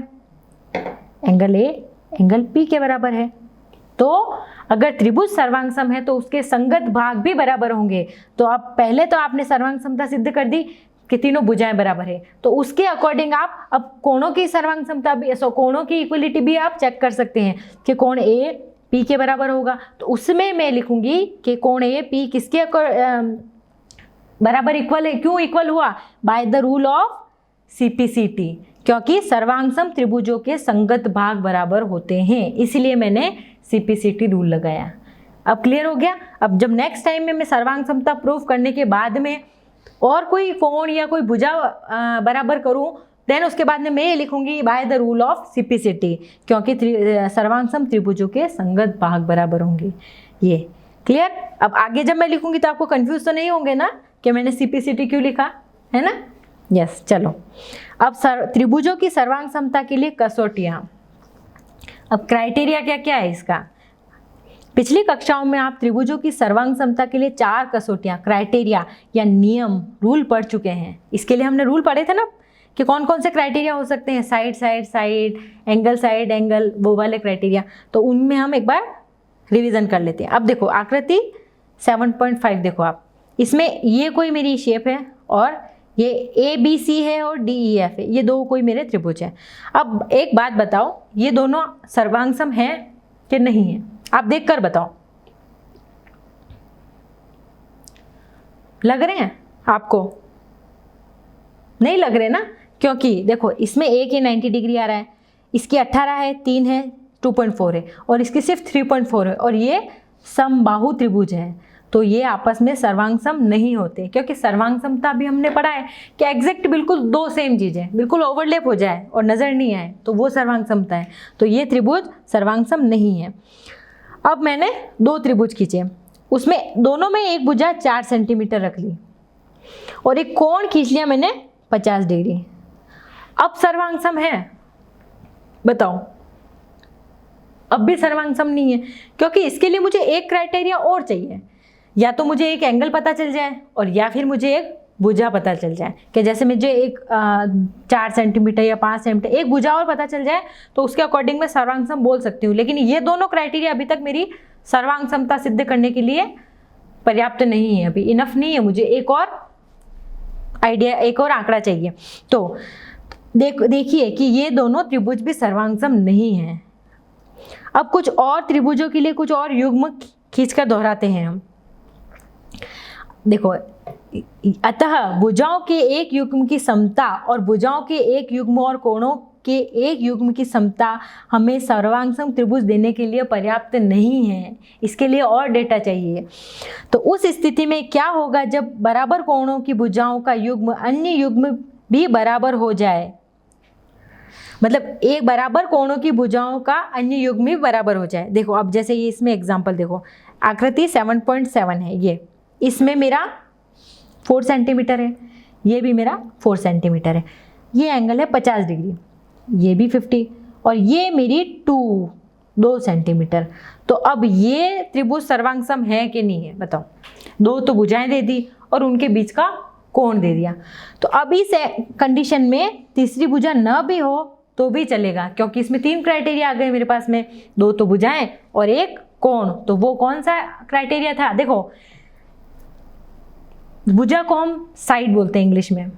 A: एंगल A एंगल P के बराबर है। तो अगर त्रिभुज सर्वांग सम है तो उसके संगत भाग भी बराबर होंगे। तो अब पहले तो आपने सर्वांग समता सिद्ध कर दी, कि तीनों भुजाएं बराबर है, तो उसके अकॉर्डिंग आप अब कोणों की सर्वांग समता भी, कोणों की इक्वलिटी भी आप चेक कर सकते हैं कि कोण ए पी के बराबर होगा। तो उसमें मैं लिखूंगी कि कोण ए पी किसके बराबर इक्वल है। क्यों इक्वल हुआ? By the rule of CPCT, क्योंकि सर्वांगसम त्रिभुजों के संगत भाग बराबर होते हैं, इसलिए मैंने सीपीसीटी रूल लगाया। अब क्लियर हो गया। अब जब नेक्स्ट टाइम में मैं सर्वांग समता प्रूफ करने के बाद में और कोई कोण या कोई भुजा बराबर करूं, देन उसके बाद में मैं ये लिखूंगी by the rule of CPCT, क्योंकि सर्वांगसम त्रिभुजों के संगत भाग बराबर होंगे। ये क्लियर। अब आगे जब मैं लिखूंगी तो आपको कंफ्यूज तो नहीं होंगे ना कि मैंने सीपीसीटी क्यों लिखा, है ना? यस। चलो अब त्रिभुजों की सर्वांग समता के लिए कसौटियां। अब क्राइटेरिया क्या क्या है इसका? पिछली कक्षाओं में आप त्रिभुजों की सर्वांग समता के लिए 4 कसौटियां, क्राइटेरिया या नियम, रूल पढ़ चुके हैं। इसके लिए हमने रूल पढ़े थे ना कि कौन कौन से क्राइटेरिया हो सकते हैं, side side side, side angle, वो वाले क्राइटेरिया। तो उनमें हम एक बार रिवीजन कर लेते हैं। अब देखो आकृति 7.5 देखो आप, इसमें ये कोई मेरी शेप है और ये ABC है और DEF है, ये दो कोई मेरे त्रिभुज है। अब एक बात बताओ, ये दोनों सर्वांगसम हैं कि नहीं है? आप देखकर बताओ, लग रहे हैं आपको? नहीं लग रहे ना, क्योंकि देखो इसमें एक ही 90 डिग्री आ रहा है, इसकी 18 है, 3 है, 2.4 है और इसकी सिर्फ 3.4 है, और ये समबाहु त्रिभुज है, तो ये आपस में सर्वांगसम नहीं होते। क्योंकि सर्वांगसमता भी हमने पढ़ा है कि एग्जैक्ट बिल्कुल दो सेम चीजें बिल्कुल ओवरलैप हो जाए और नजर नहीं आए, तो वो सर्वांगसमता है। तो ये त्रिभुज सर्वांगसम नहीं है। अब मैंने 2 त्रिभुज खींचे, उसमें दोनों में एक भुजा 4 सेंटीमीटर रख ली और एक कोण खींच लिया मैंने 50 डिग्री। अब सर्वांगसम है? बताओ। अब भी सर्वांगसम नहीं है, क्योंकि इसके लिए मुझे एक क्राइटेरिया और चाहिए। या तो मुझे एक एंगल पता चल जाए और या फिर मुझे एक भुजा पता चल जाए, कि जैसे मुझे एक 4 सेंटीमीटर या 5 सेंटीमीटर एक भुजा और पता चल जाए, तो उसके अकॉर्डिंग मैं सर्वांगसम बोल सकती हूँ। लेकिन ये दोनों क्राइटेरिया अभी तक मेरी सर्वांगसमता सिद्ध करने के लिए पर्याप्त नहीं है, अभी इनफ नहीं है, मुझे एक और आइडिया, एक और आंकड़ा चाहिए। तो देखिए कि ये दोनों त्रिभुज भी सर्वांगसम नहीं है। अब कुछ और त्रिभुजों के लिए कुछ और युग्म खींचकर दोहराते हैं हम। देखो, अतः भुजाओं के एक युग्म की समता और भुजाओं के एक युग्म और कोणों के एक युग्म की समता हमें सर्वांगसम त्रिभुज देने के लिए पर्याप्त नहीं है, इसके लिए और डेटा चाहिए। तो उस स्थिति में क्या होगा जब बराबर कोणों की भुजाओं का युग्म अन्य युग्म भी बराबर हो जाए, मतलब एक बराबर कोणों की भुजाओं का अन्य युग्म भी बराबर हो जाए। देखो अब जैसे ये इसमें एग्जांपल देखो, आकृति 7.7 है, ये इसमें मेरा 4 सेंटीमीटर है, ये भी मेरा 4 सेंटीमीटर है, ये एंगल है 50 डिग्री, ये भी 50 और ये मेरी 2 सेंटीमीटर। तो अब ये त्रिभुज सर्वांगसम है कि नहीं है बताओ? 2 तो भुजाएं दे दी और उनके बीच का कोण दे दिया। तो अब इस कंडीशन में तीसरी भुजा न भी हो तो भी चलेगा, क्योंकि इसमें 3 क्राइटेरिया आ गए मेरे पास में, 2 तो भुजाएं और एक कोण। तो वो कौन सा क्राइटेरिया था? देखो, भुजा को हम साइड बोलते हैं इंग्लिश में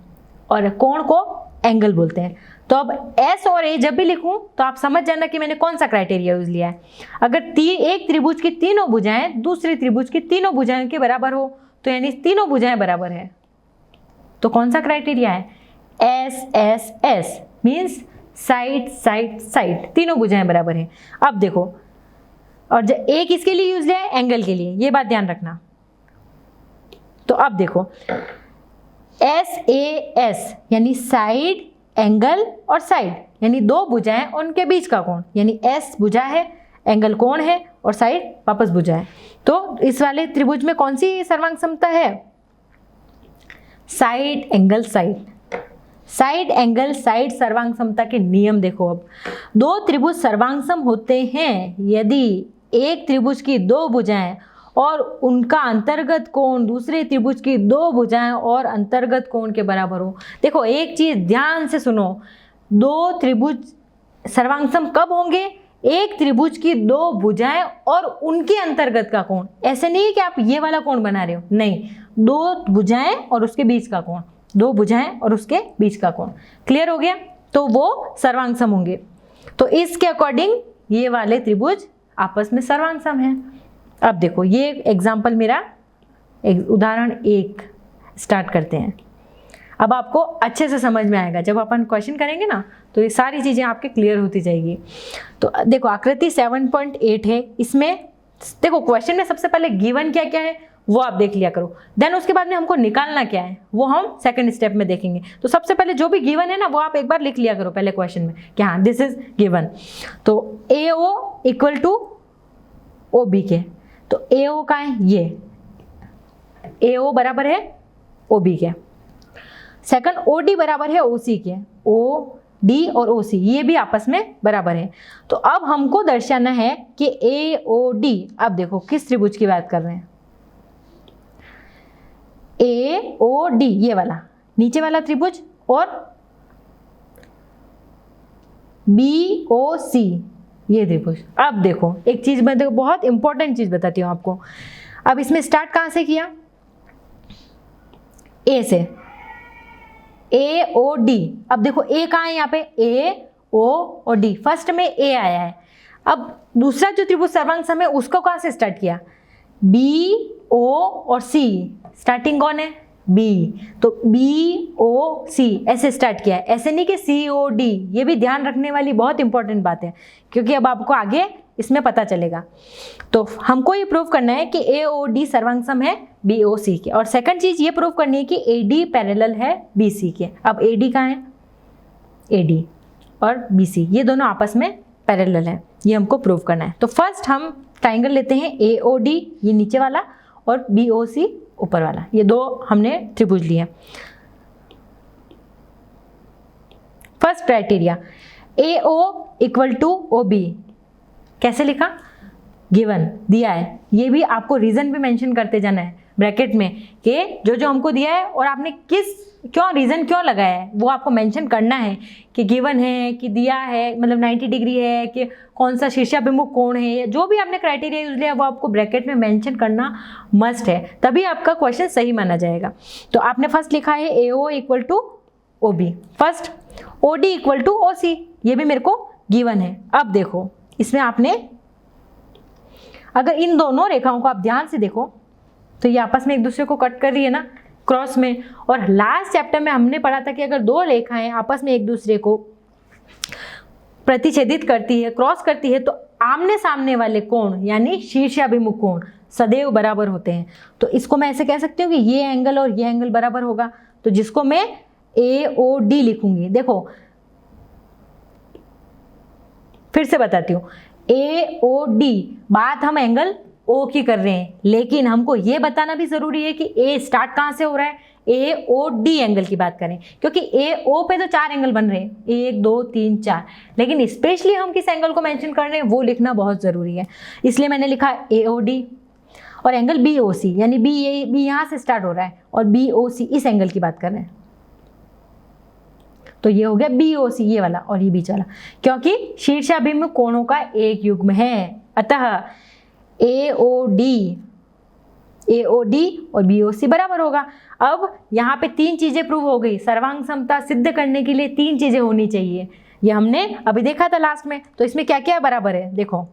A: और कोण को एंगल बोलते हैं। तो अब S और A जब भी लिखूं तो आप समझ जाना कि मैंने कौन सा क्राइटेरिया यूज लिया है। अगर एक त्रिभुज की तीनों भुजाएं दूसरे त्रिभुज की तीनों भुजाएं के बराबर हो, तो यानी तीनों भुजाएं बराबर है, तो कौन सा क्राइटेरिया है? S means side side side, तीनों भुजाएं बराबर हैं। अब देखो, और एक इसके लिए यूज लिया है एंगल के लिए, ये बात ध्यान रखना। तो अब देखो SAS यानी साइड, एंगल और साइड, यानी 2 भुजाएं और उनके बीच का कोण, यानी S भुजा है, एंगल कोण है और साइड वापस भुजा है। तो इस वाले त्रिभुज में कौन सी सर्वांगसमता है? Side angle side, side angle side सर्वांगसमता के नियम देखो। अब 2 त्रिभुज सर्वांगसम होते हैं यदि एक त्रिभुज की 2 भुजाएं और उनका अंतर्गत कोण दूसरे त्रिभुज की 2 भुजाएं और अंतर्गत कोण के बराबर हो। देखो एक चीज ध्यान से सुनो, 2 त्रिभुज सर्वांगसम कब होंगे? एक त्रिभुज की 2 भुजाएं और उनके अंतर्गत का कोण। ऐसे नहीं कि आप ये वाला कोण बना रहे हो, नहीं, 2 भुजाएं और उसके बीच का कोण, दो भुजाएं और उसके बीच का कोण। क्लियर हो गया? तो वो सर्वांग सम होंगे। तो इसके अकॉर्डिंग ये वाले त्रिभुज आपस में सर्वांग सम है। अब देखो ये एग्जाम्पल मेरा उदाहरण 1 स्टार्ट करते हैं। अब आपको अच्छे से समझ में आएगा, जब अपन क्वेश्चन करेंगे ना तो ये सारी चीज़ें आपके क्लियर होती जाएगी। तो देखो आकृति 7.8 है। इसमें देखो क्वेश्चन में सबसे पहले गिवन क्या क्या है वो आप देख लिया करो, देन उसके बाद में हमको निकालना क्या है वो हम सेकंड स्टेप में देखेंगे। तो सबसे पहले जो भी गिवन है ना वो आप एक बार लिख लिया करो पहले क्वेश्चन में कि हाँ दिस इज गिवन। तो AO इक्वल टू OB के, तो AO का है ये, AO बराबर है OB के। सेकंड OD बराबर है OC के, OD और OC ये भी आपस में बराबर है। तो अब हमको दर्शाना है कि AOD, अब देखो किस त्रिभुज की बात कर रहे हैं, AOD ये वाला नीचे वाला त्रिभुज और BOC ये त्रिभुज। अब देखो एक चीज मैं देखो बहुत इंपॉर्टेंट चीज बताती हूँ आपको। अब इसमें स्टार्ट कहाँ से किया, A से, AOD। अब देखो A कहाँ है यहाँ पे, A, O और D, फर्स्ट में A आया है। अब दूसरा जो त्रिभुज सर्वांग सम है उसको कहाँ से स्टार्ट किया, B, O और C, स्टार्टिंग कौन है B, तो B, O, C ऐसे स्टार्ट किया है, ऐसे नहीं कि C, O, D। ये भी ध्यान रखने वाली बहुत इंपॉर्टेंट बात है क्योंकि अब आपको आगे इसमें पता चलेगा। तो हमको ये प्रूव करना है कि AOD सर्वांग सम है BOC के, और सेकंड चीज ये प्रूव करनी है कि AD पैरेलल है BC के। अब AD कहाँ है, AD और BC ये दोनों आपस में पैरेलल है, ये हमको प्रूव करना है। तो फर्स्ट हम ट्राइंगल लेते हैं AOD ये नीचे वाला और BOC ऊपर वाला, ये दो हमने त्रिभुज लिए। First criteria AO equal to OB, कैसे लिखा, गिवन दिया है, ये भी आपको रीजन भी मेंशन करते जाना है ब्रैकेट में कि जो जो हमको दिया है और आपने क्यों रीजन क्यों लगाया है वो आपको मेंशन करना है कि गिवन है कि दिया है, मतलब 90 डिग्री है कि कौन सा शीर्षाभिमुख कोण है, जो भी आपने क्राइटेरिया यूज लिया वो आपको ब्रैकेट में मेंशन करना मस्ट है, तभी आपका क्वेश्चन सही माना जाएगा। तो आपने फर्स्ट लिखा है AO equal to OB, first OD equal to OC ये भी मेरे को गिवन है। अब देखो इसमें आपने अगर इन दोनों रेखाओं को आप ध्यान से देखो तो ये आपस में एक दूसरे को कट कर रही है ना क्रॉस में, और लास्ट चैप्टर में हमने पढ़ा था कि अगर दो रेखाएं आपस में एक दूसरे को प्रतिच्छेदित करती है, क्रॉस करती है, तो आमने सामने वाले कोण यानी शीर्षाभिमुख कोण सदैव बराबर होते हैं। तो इसको मैं ऐसे कह सकती हूँ कि ये एंगल और ये एंगल बराबर होगा, तो जिसको मैं AOD लिखूंगी। देखो फिर से बताती हूँ, AOD बात हम एंगल O की कर रहे हैं, लेकिन हमको ये बताना भी जरूरी है कि A स्टार्ट कहाँ से हो रहा है, AOD एंगल की बात करें, क्योंकि AO पे तो 4 एंगल बन रहे हैं, 1 2 3 4, लेकिन स्पेशली हम किस एंगल को मेंशन कर रहे हैं वो लिखना बहुत जरूरी है। इसलिए मैंने लिखा AOD और एंगल BOC, यानी B यहाँ से स्टार्ट हो रहा है और BOC इस एंगल की बात कर रहे हैं। तो ये हो गया BOC ये वाला और ये बीच वाला, क्योंकि शीर्षाभिमुख कोणों का एक युग्म है, अतः AOD और BOC बराबर होगा। अब यहाँ पे 3 चीजें प्रूव हो गई। सर्वांग समता सिद्ध करने के लिए 3 चीजें होनी चाहिए, ये हमने अभी देखा था लास्ट में। तो इसमें क्या क्या बराबर है, देखो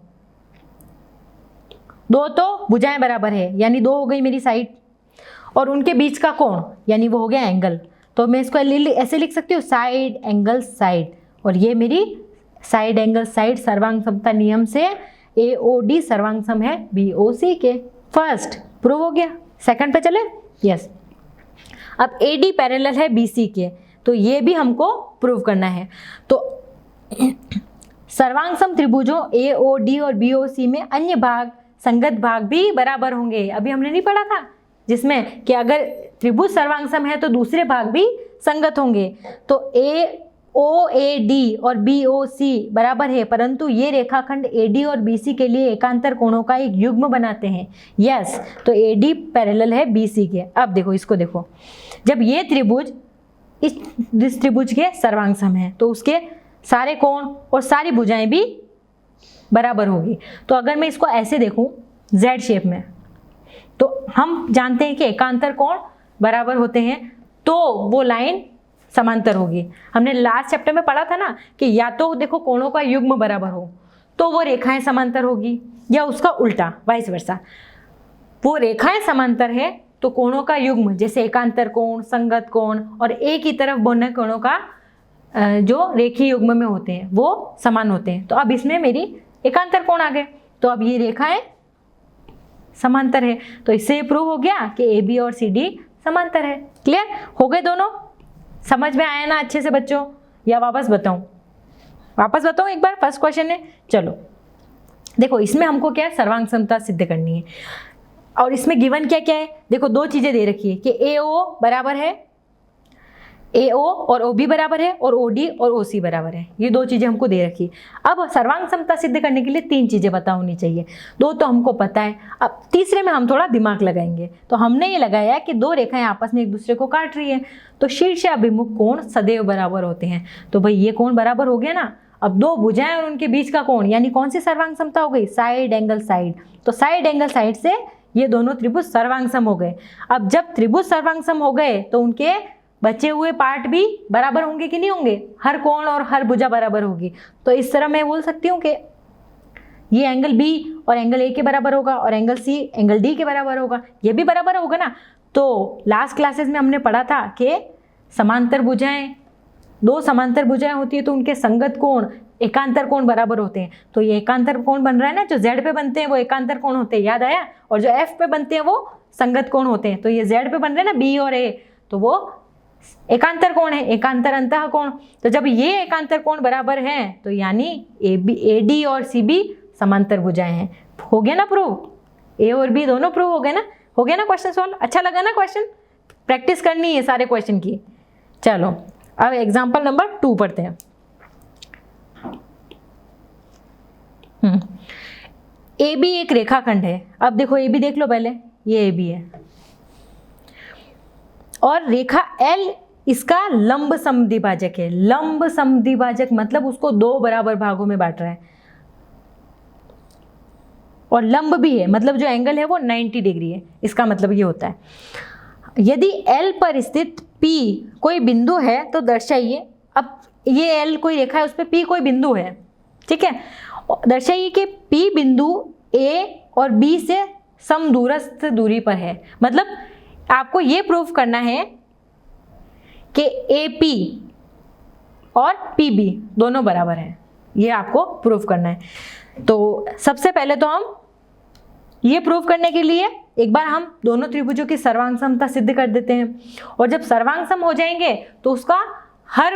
A: 2 तो भुजाएं बराबर है, यानी 2 हो गई मेरी साइड, और उनके बीच का कोण यानी वो हो गया एंगल। तो मैं इसको ऐसे लिख सकती हूँ साइड एंगल साइड, और ये मेरी साइड एंगल साइड सर्वांग समता नियम से AOD सर्वांग सम है BOC के। फर्स्ट प्रूव हो गया। सेकंड पे चले, यस। अब AD पैरेलल है BC के, तो ये भी हमको प्रूव करना है। तो सर्वांग सम त्रिभुजों AOD और BOC में अन्य भाग संगत भाग भी बराबर होंगे। अभी हमने नहीं पढ़ा था जिसमें कि अगर त्रिभुज सर्वांग सम है तो दूसरे भाग भी संगत होंगे। तो OAD और BOC बराबर है, परंतु ये रेखाखंड AD और BC के लिए एकांतर कोणों का एक युग्म बनाते हैं। यस, तो AD पैरेलल है BC के। अब देखो इसको देखो, जब ये त्रिभुज इस त्रिभुज के सर्वांग सम है तो उसके सारे कोण और सारी भुजाएं भी बराबर होगी। तो अगर मैं इसको ऐसे देखूं Z शेप में, तो हम जानते हैं कि एकांतर कोण बराबर होते हैं। तो वो लाइन समांतर होगी। हमने लास्ट चैप्टर में पढ़ा था ना कि या तो देखो कोणों का युग्म बराबर हो तो वो रेखाएं समांतर होगी, या उसका उल्टा वाइस वर्सा। वो रेखाएं समांतर है तो कोणों का युग्म जैसे एकांतर कोण, संगत कोण और एक ही तरफ बने कोणों का जो रेखीय युग्म में होते हैं वो समान होते हैं। तो अब इसमें मेरी एकांतर कोण आ गए, तो अब ये रेखाएं समांतर है, तो इससे ये प्रूव हो गया कि ए बी और सी डी समांतर है। क्लियर हो गए दोनों? समझ में आया ना अच्छे से बच्चों, या वापस बताऊं? वापस बताऊं एक बार, फर्स्ट क्वेश्चन है। चलो देखो, इसमें हमको क्या है, सर्वांग समता सिद्ध करनी है। और इसमें गिवन क्या क्या है, देखो दो चीजें दे रखी है कि ए ओ बराबर है, ए ओ और ओ बी बराबर है, और ओ डी और ओ सी बराबर है। ये दो चीजें हमको दे रखी है। अब सर्वांग समता सिद्ध करने के लिए तीन चीजें पता होनी चाहिए। दो तो हमको पता है, अब तीसरे में हम थोड़ा दिमाग लगाएंगे। तो हमने ये लगाया कि दो रेखाएं आपस में एक दूसरे को काट रही है, तो शीर्ष अभिमुख कोण सदैव बराबर होते हैं। तो भाई ये कोण बराबर हो गया ना। अब दो भुजाएं और उनके बीच का कोण, यानी कौन सी सर्वांग समता हो गई, साइड एंगल साइड। तो साइड एंगल साइड से ये दोनों त्रिभुज सर्वांगसम हो गए। अब जब त्रिभुज सर्वांगसम हो गए तो उनके बचे हुए पार्ट भी बराबर होंगे कि नहीं होंगे, हर कोण और हर भुजा बराबर होगी। तो इस तरह मैं बोल सकती हूँ कि ये एंगल बी और एंगल ए के बराबर होगा, और एंगल सी एंगल डी के बराबर होगा, ये भी बराबर होगा ना। तो लास्ट क्लासेस में हमने पढ़ा था कि समांतर भुजाएं, दो समांतर भुजाएं होती है तो उनके संगत कोण एकांतर कोण बराबर होते हैं। तो ये एकांतर कोण बन रहा है ना, जो जेड पे बनते हैं वो एकांतर कोण होते हैं, याद आया? और जो एफ पे बनते हैं वो संगत कोण होते हैं। तो ये जेड पे बन रहे हैं ना, बी और ए, तो वो एकांतर कोण है, एकांतर अंतः कोण। तो जब ये एकांतर कोण बराबर हैं तो यानी ए डी और सी बी समांतर भुजाएं हैं। हो गया ना प्रूव? ए और बी दोनों प्रूव हो गए ना? हो गया ना क्वेश्चन सॉल्व? अच्छा लगा ना क्वेश्चन? प्रैक्टिस करनी है सारे क्वेश्चन की। चलो अब एग्जाम्पल नंबर 2 पढ़ते हैं। ए बी एक रेखाखंड है। अब देखो ए बी देख लो पहले, ये ए बी है और रेखा एल इसका लंब समद्विभाजक है। लंब समद्विभाजक मतलब उसको दो बराबर भागों में बांट रहा है, और लंब भी है, मतलब जो एंगल है वो 90 डिग्री है। इसका मतलब ये होता है यदि एल पर स्थित पी कोई बिंदु है तो दर्शाइए। अब ये एल कोई रेखा है, उस पर पी कोई बिंदु है, ठीक है। दर्शाइए कि पी बिंदु ए और बी से समदूरस्थ दूरी पर है। मतलब आपको ये प्रूफ करना है कि ए पी और पी बी दोनों बराबर हैं, ये आपको प्रूफ करना है। तो सबसे पहले तो हम ये प्रूफ करने के लिए एक बार हम दोनों त्रिभुजों की सर्वांग समता सिद्ध कर देते हैं, और जब सर्वांग सम हो जाएंगे तो उसका हर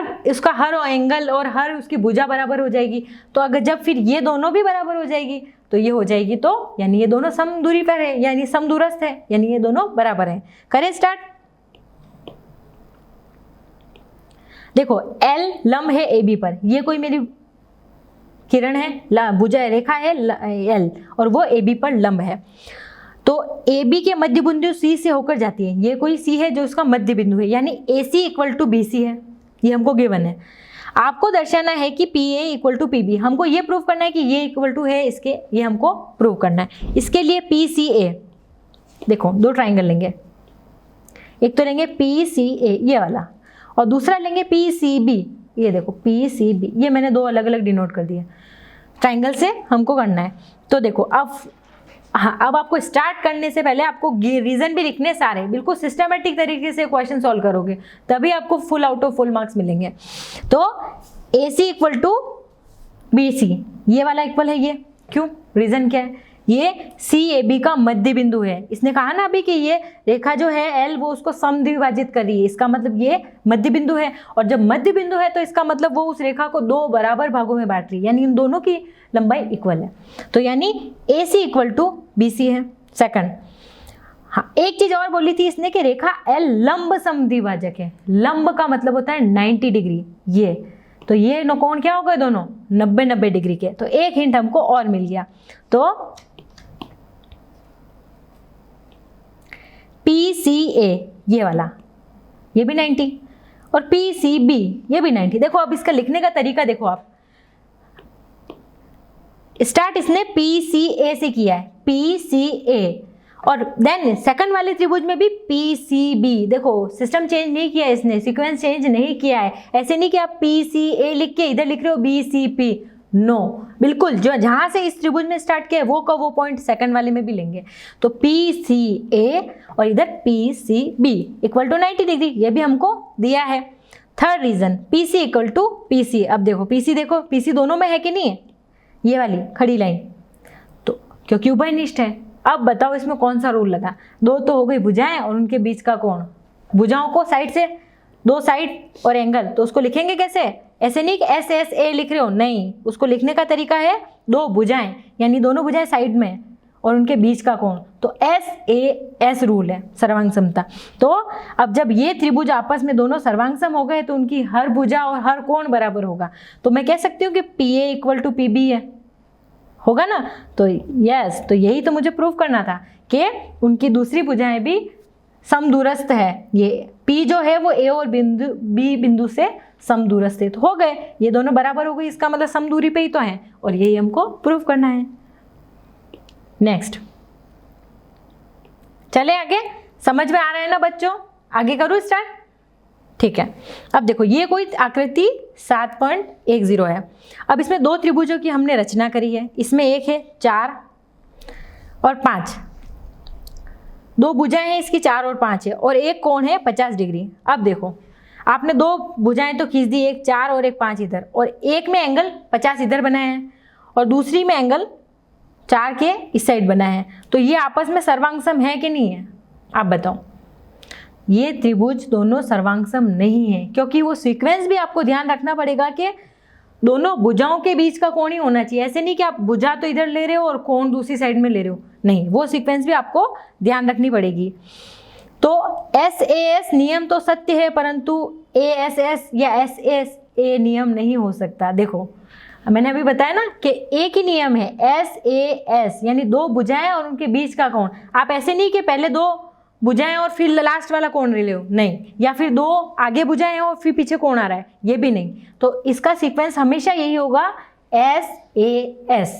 A: एंगल और हर उसकी भुजा बराबर हो जाएगी। तो अगर जब फिर ये दोनों भी बराबर हो जाएगी तो ये हो जाएगी, तो यानी ये दोनों सम दूरी पर है, यानी समदूरस्थ है, यानी ये दोनों बराबर हैं। करें स्टार्ट। देखो एल लंब है ए बी पर, ये कोई मेरी किरण है, भुजा रेखा है एल, और वो ए बी पर लंब है। तो ए बी के मध्य बिंदु सी से होकर जाती है। ये कोई सी है जो उसका मध्य बिंदु है, यानी A C equal to B C है, ये हमको गिवन है। आपको दर्शाना है कि P A equal to P B, हमको ये प्रूव करना है कि ये इक्वल टू है इसके, ये हमको प्रूव करना है। इसके लिए पी सी ए, देखो दो ट्राइंगल लेंगे, एक तो लेंगे पी सी ए ये वाला, और दूसरा लेंगे पी सी बी, ये देखो पी सी बी, ये मैंने दो अलग अलग डिनोट कर दिया, ट्राइंगल से हमको करना है। तो देखो अब आपको स्टार्ट करने से पहले आपको रीजन भी लिखने सारे, बिल्कुल सिस्टमेटिक तरीके से क्वेश्चन सॉल्व करोगे तभी आपको full out of full marks मिलेंगे। तो ए सी इक्वल टू बी सी, ये वाला इक्वल है, ये क्यों, रीजन क्या है, ये सी ए बी का मध्य बिंदु है। इसने कहा ना अभी कि ये रेखा जो है एल वो उसको समद्विभाजित कर रही है, इसका मतलब ये मध्य बिंदु है, और जब मध्य बिंदु है तो इसका मतलब वो उस रेखा को दो बराबर भागों में बांट रही है, यानी इन दोनों की लंबाई इक्वल है। तो यानी A C equal to B C है। सेकंड, हाँ एक चीज और बोली थी इसने कि रेखा एल लंब समद्विभाजक है। लंब का मतलब होता है 90 डिग्री, ये तो ये कोण क्या हो गए दोनों 90 डिग्री के। तो एक हिंट हमको और मिल गया, तो पी सी ए ये वाला ये भी 90, और पी सी बी ये भी 90। देखो अब इसका लिखने का तरीका देखो, आप स्टार्ट इसने पी सी ए से किया है, पी सी ए, और देन सेकंड वाले त्रिभुज में भी PCB, देखो सिस्टम चेंज नहीं किया इसने, सीक्वेंस चेंज नहीं किया है। ऐसे नहीं कि आप PCA लिख के इधर लिख रहे हो BCP, नो, बिल्कुल जो जहां से इस त्रिभुज में स्टार्ट किया है वो का वो पॉइंट सेकंड वाले में भी लेंगे। तो PCA और इधर PCB इक्वल टू 90 डिग्री, ये भी हमको दिया है। Third reason PC equal to PC। अब देखो PC, देखो PC दोनों में है कि नहीं है, ये वाली खड़ी लाइन, तो क्योंकि उभयनिष्ठ है। अब बताओ इसमें कौन सा रूल लगा, दो तो हो गई भुजाएं और उनके बीच का कोण, भुजाओं को साइड से दो साइड और एंगल, तो उसको लिखेंगे कैसे, ऐसे नहीं कि SSA लिख रहे हो, नहीं, उसको लिखने का तरीका है दो भुजाएं, यानी दोनों भुजाएं साइड में और उनके बीच का कोण, तो SAS रूल है, सर्वांग समता। तो अब जब ये त्रिभुज आपस में दोनों सर्वांग सम हो गए तो उनकी हर भुजा और हर कोण बराबर होगा, तो मैं कह सकती हूँ कि PA इक्वल टू PB है, होगा ना। तो यस, तो यही तो मुझे प्रूव करना था कि उनकी दूसरी भुजाएं भी समदूरस्थ है। ये P जो है वो A और B बिंदु से समदूरस्थ है, तो हो गए, ये दोनों बराबर हो गई, इसका मतलब समदूरी पे ही तो है, और यही हमको प्रूव करना है। नेक्स्ट, चले आगे, समझ में आ रहा है ना बच्चों, आगे करूँ स्टार्ट, ठीक है। अब देखो ये कोई आकृति 7.10 है। अब इसमें दो त्रिभुजों की हमने रचना करी है, इसमें एक है 4 और 5, दो भुजाएं हैं इसकी 4 और 5 है, और एक कोण है 50 डिग्री। अब देखो आपने दो भुजाएं तो खींच दी, एक 4 और एक 5 इधर, और एक में एंगल 50 इधर बनाया है और दूसरी में एंगल 4 के इस साइड बना है, तो ये आपस में सर्वांग सम है कि नहीं है, आप बताओ। ये त्रिभुज दोनों सर्वांग सम नहीं है, क्योंकि वो सीक्वेंस भी आपको ध्यान रखना पड़ेगा कि दोनों भुजाओं के बीच का कोण ही होना चाहिए। ऐसे नहीं कि आप भुजा तो इधर ले रहे हो और कोण दूसरी साइड में ले रहे हो, नहीं, वो सीक्वेंस भी आपको ध्यान रखनी पड़ेगी। तो SAS नियम तो सत्य है, परंतु ASS या SSA नियम नहीं हो सकता। देखो मैंने अभी बताया ना कि एक ही नियम है SAS, यानी दो भुजाएं और उनके बीच का कोण। आप ऐसे नहीं कि पहले दो भुजाएं और फिर लास्ट वाला कोण ले लो, नहीं, या फिर दो आगे भुजाएं और फिर पीछे कोण आ रहा है, ये भी नहीं। तो इसका सीक्वेंस हमेशा यही होगा SAS।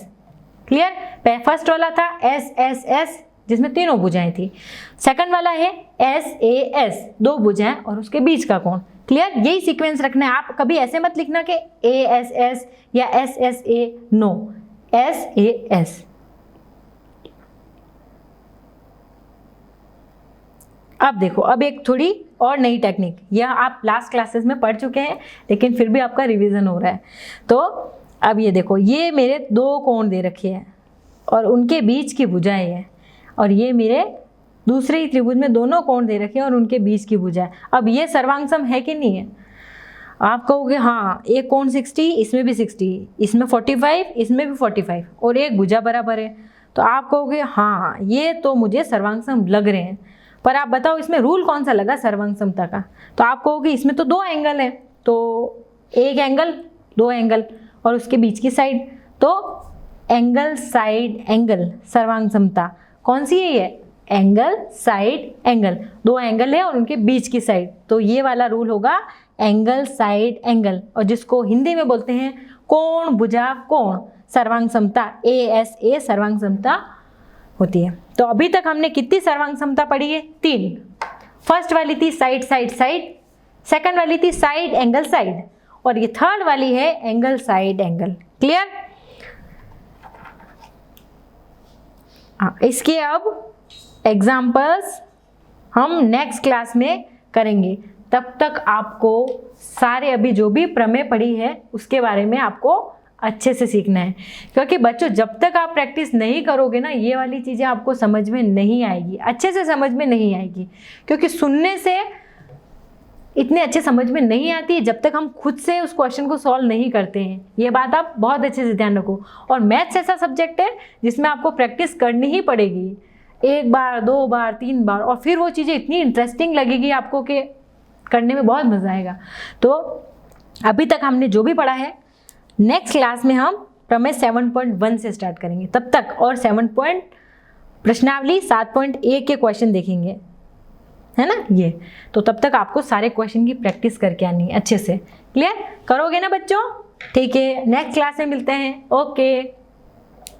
A: क्लियर, फर्स्ट वाला था SSS जिसमें तीनों भुजाएं थी, सेकंड वाला है SAS, दो भुजाएं और उसके बीच का कोण। क्लियर, यही सीक्वेंस रखना है। आप कभी ऐसे मत लिखना कि ASS या SSA, नो, SAS। अब देखो, अब एक थोड़ी और नई टेक्निक, यह आप लास्ट क्लासेस में पढ़ चुके हैं लेकिन फिर भी आपका रिवीजन हो रहा है। तो अब ये देखो, ये मेरे दो कोण दे रखे हैं और उनके बीच की भुजाएं हैं, और ये मेरे दूसरे ही त्रिभुज में दोनों कोण दे रखे हैं और उनके बीच की भुजाएं। अब ये सर्वांग सम है कि नहीं है, आप कहोगे हाँ, एक कोण 60, इसमें भी 60, इसमें 45, इसमें भी 45, और एक भुजा बराबर है, तो आप कहोगे हाँ ये तो मुझे सर्वांग सम लग रहे हैं। पर आप बताओ इसमें रूल कौन सा लगा सर्वांग समता का, तो आप कहोगे इसमें तो दो एंगल है, तो एक एंगल, दो एंगल और उसके बीच की साइड, तो एंगल साइड एंगल सर्वांग समता कौन सी है, ये एंगल साइड एंगल, दो एंगल है और उनके बीच की साइड, तो ये वाला रूल होगा एंगल साइड एंगल, और जिसको हिंदी में बोलते हैं कोण भुजा कोण, सर्वांग समता ASA सर्वांग समता होती है। तो अभी तक हमने कितनी सर्वांग समता पढ़ी है, 3। फर्स्ट वाली थी साइड साइड साइड, सेकंड वाली थी साइड एंगल साइड, और ये थर्ड वाली है एंगल साइड एंगल। क्लियर, इसके अब एग्जाम्पल्स हम नेक्स्ट क्लास में करेंगे। तब तक आपको सारे अभी जो भी प्रमेय पढ़ी है उसके बारे में आपको अच्छे से सीखना है, क्योंकि बच्चों जब तक आप प्रैक्टिस नहीं करोगे ना, ये वाली चीज़ें आपको समझ में नहीं आएगी, अच्छे से समझ में नहीं आएगी, क्योंकि सुनने से इतने अच्छे समझ में नहीं आती है जब तक हम खुद से उस क्वेश्चन को सॉल्व नहीं करते हैं। ये बात आप बहुत अच्छे से ध्यान रखो। और मैथ्स ऐसा सब्जेक्ट है जिसमें आपको प्रैक्टिस करनी ही पड़ेगी, 1 बार 2 बार 3 बार, और फिर वो चीज़ें इतनी इंटरेस्टिंग लगेगी आपको कि करने में बहुत मज़ा आएगा। तो अभी तक हमने जो भी पढ़ा है, नेक्स्ट क्लास में हम प्रमेय 7.1 से स्टार्ट करेंगे। तब तक और प्रश्नावली 7.1 के क्वेश्चन देखेंगे, है ना ये। तो तब तक आपको सारे क्वेश्चन की प्रैक्टिस करके आनी है अच्छे से। क्लियर करोगे ना बच्चों, ठीक है, नेक्स्ट क्लास में मिलते हैं। ओके।